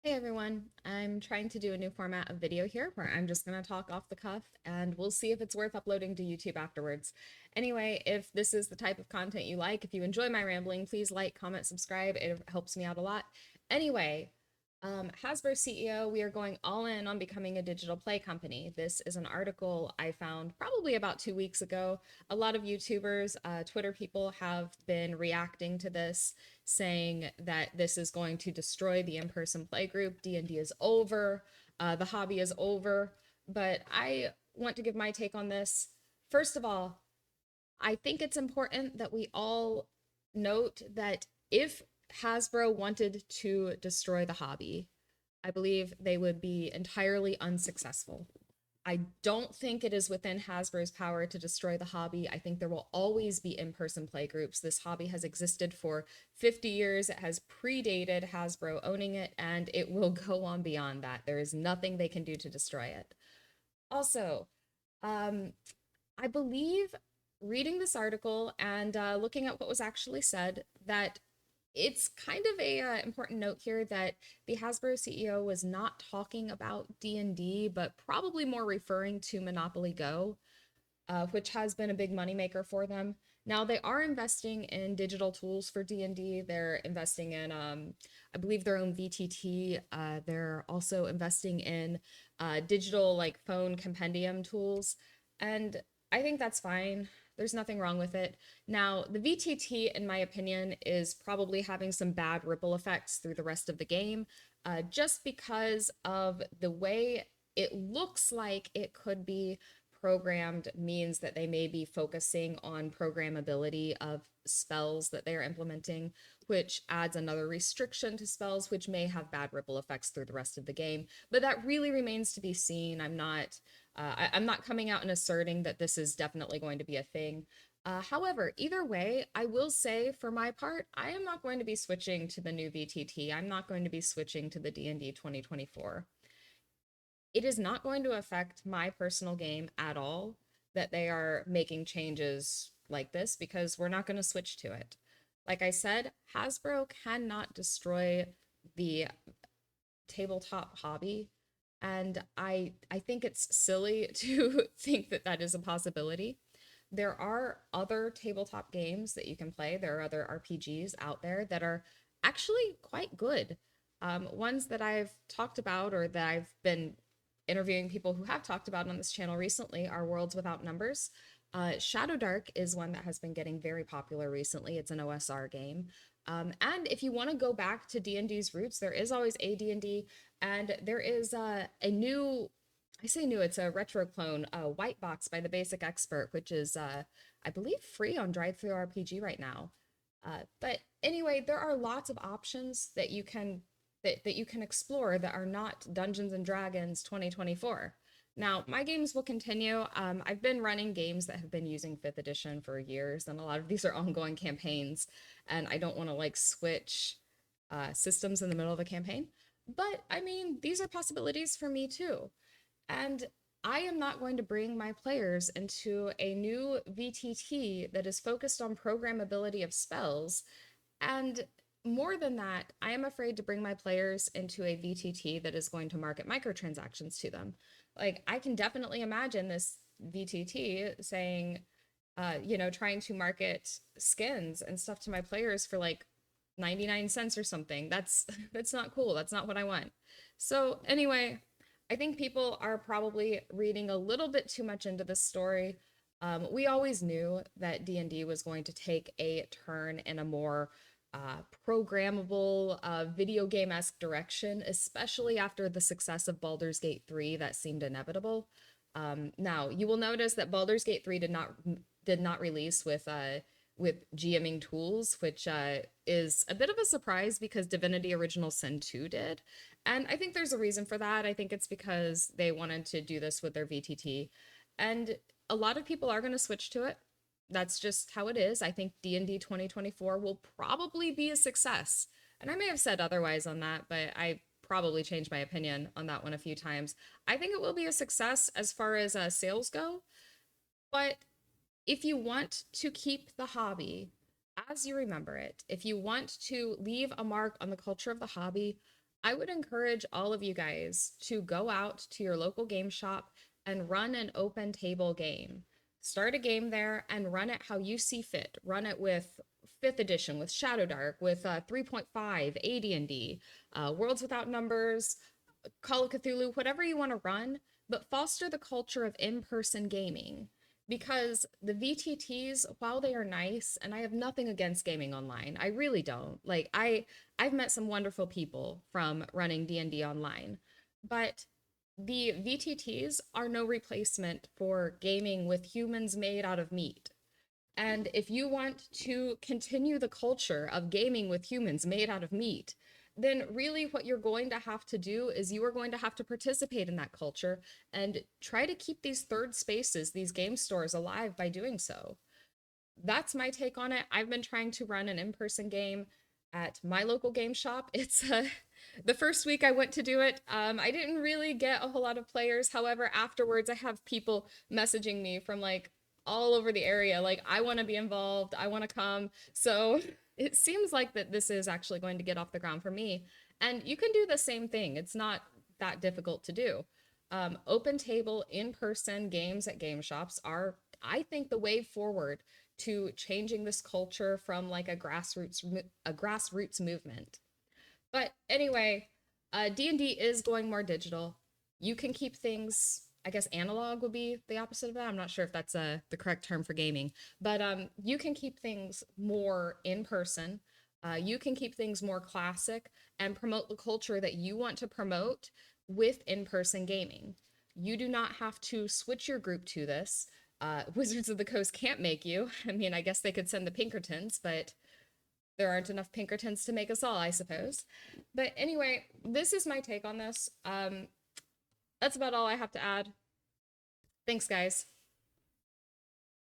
Hey everyone, I'm trying to do a new format of video here where I'm just going to talk off the cuff and we'll see if it's worth uploading to YouTube afterwards. Anyway, if this is the type of content you like, if you enjoy my rambling, please like, comment, subscribe. It helps me out a lot. Anyway, Hasbro CEO, we are going all in on becoming a digital play company. This is an article I found probably about 2 weeks ago. A lot of YouTubers, Twitter people have been reacting to this, saying that this is going to destroy the in-person play group. D&D is over. The hobby is over. But I want to give my take on this. First of all, I think it's important that we all note that if Hasbro wanted to destroy the hobby, I believe they would be entirely unsuccessful. I don't think it is within Hasbro's power to destroy the hobby. I think there will always be in person play groups. This hobby has existed for 50 years. It has predated Hasbro owning it, and it will go on beyond that. There is nothing they can do to destroy it. Also, um, I believe reading this article and looking at what was actually said that it's kind of a important note here that the Hasbro CEO was not talking about D&D, but probably more referring to Monopoly Go, which has been a big moneymaker for them. Now they are investing in digital tools for D&D. They're investing in, I believe, their own VTT. They're also investing in digital like phone compendium tools, and I think that's fine. There's nothing wrong with it. Now, the VTT, in my opinion, is probably having some bad ripple effects through the rest of the game, just because of the way it looks like it could be programmed means that they may be focusing on programmability of spells that they are implementing, which adds another restriction to spells, which may have bad ripple effects through the rest of the game. But that really remains to be seen. I'm not coming out and asserting that this is definitely going to be a thing. However, either way, I will say for my part, I am not going to be switching to the new VTT. I'm not going to be switching to the D&D 2024. It is not going to affect my personal game at all that they are making changes like this because we're not going to switch to it. Like I said, Hasbro cannot destroy the tabletop hobby, and I think it's silly to think that that is a possibility. There are other tabletop games that you can play. There are other RPGs out there that are actually quite good. Ones that I've talked about or that I've been interviewing people who have talked about on this channel recently are Worlds Without Numbers. Shadow Dark is one that has been getting very popular recently. It's an OSR game. And if you want to go back to D&D's roots, there is always a D&D, and there is a new, I say new, it's a retro clone, White Box by the Basic Expert, which is, I believe, free on Drive Through RPG right now. But anyway, there are lots of options that you can explore that are not Dungeons and Dragons 2024. Now, my games will continue. I've been running games that have been using 5th edition for years, and a lot of these are ongoing campaigns, and I don't want to like switch systems in the middle of a campaign. But I mean, these are possibilities for me too. And I am not going to bring my players into a new VTT that is focused on programmability of spells. And more than that, I am afraid to bring my players into a VTT that is going to market microtransactions to them. Like, I can definitely imagine this VTT saying, trying to market skins and stuff to my players for like 99 cents or something. That's not cool. That's not what I want. So, anyway, I think people are probably reading a little bit too much into this story. We always knew that D&D was going to take a turn in a more programmable, video game-esque direction, especially after the success of Baldur's Gate 3 that seemed inevitable. Now, you will notice that Baldur's Gate 3 did not release with GMing tools, which is a bit of a surprise because Divinity Original Sin 2 did. And I think there's a reason for that. I think it's because they wanted to do this with their VTT. And a lot of people are going to switch to it. That's just how it is. I think D&D 2024 will probably be a success. And I may have said otherwise on that, but I probably changed my opinion on that one a few times. I think it will be a success as far as sales go, but if you want to keep the hobby as you remember it, if you want to leave a mark on the culture of the hobby, I would encourage all of you guys to go out to your local game shop and run an open table game. Start a game there and run it how you see fit. Run it with 5th edition, with Shadow Dark, with 3.5, AD&D, Worlds Without Numbers, Call of Cthulhu, whatever you want to run, but foster the culture of in-person gaming. Because the VTTs, while they are nice, and I have nothing against gaming online, I really don't. Like I've met some wonderful people from running D&D online, but the VTTs are no replacement for gaming with humans made out of meat. And if you want to continue the culture of gaming with humans made out of meat, then really what you're going to have to do is you are going to have to participate in that culture and try to keep these third spaces, these game stores alive by doing so. That's my take on it. I've been trying to run an in-person game at my local game shop. It's the first week I went to do it. I didn't really get a whole lot of players. However, afterwards, I have people messaging me from like all over the area, like I want to be involved, I want to come. So it seems like that this is actually going to get off the ground for me. And you can do the same thing. It's not that difficult to do. Open table in-person games at game shops are, I think, the way forward to changing this culture from like a grassroots movement. But anyway, D&D is going more digital. You can keep things, I guess analog would be the opposite of that. I'm not sure if that's the correct term for gaming, but you can keep things more in person. You can keep things more classic and promote the culture that you want to promote with in-person gaming. You do not have to switch your group to this. Wizards of the Coast can't make you. I mean, I guess they could send the Pinkertons, but there aren't enough Pinkertons to make us all, I suppose. But anyway, this is my take on this. That's about all I have to add. Thanks, guys.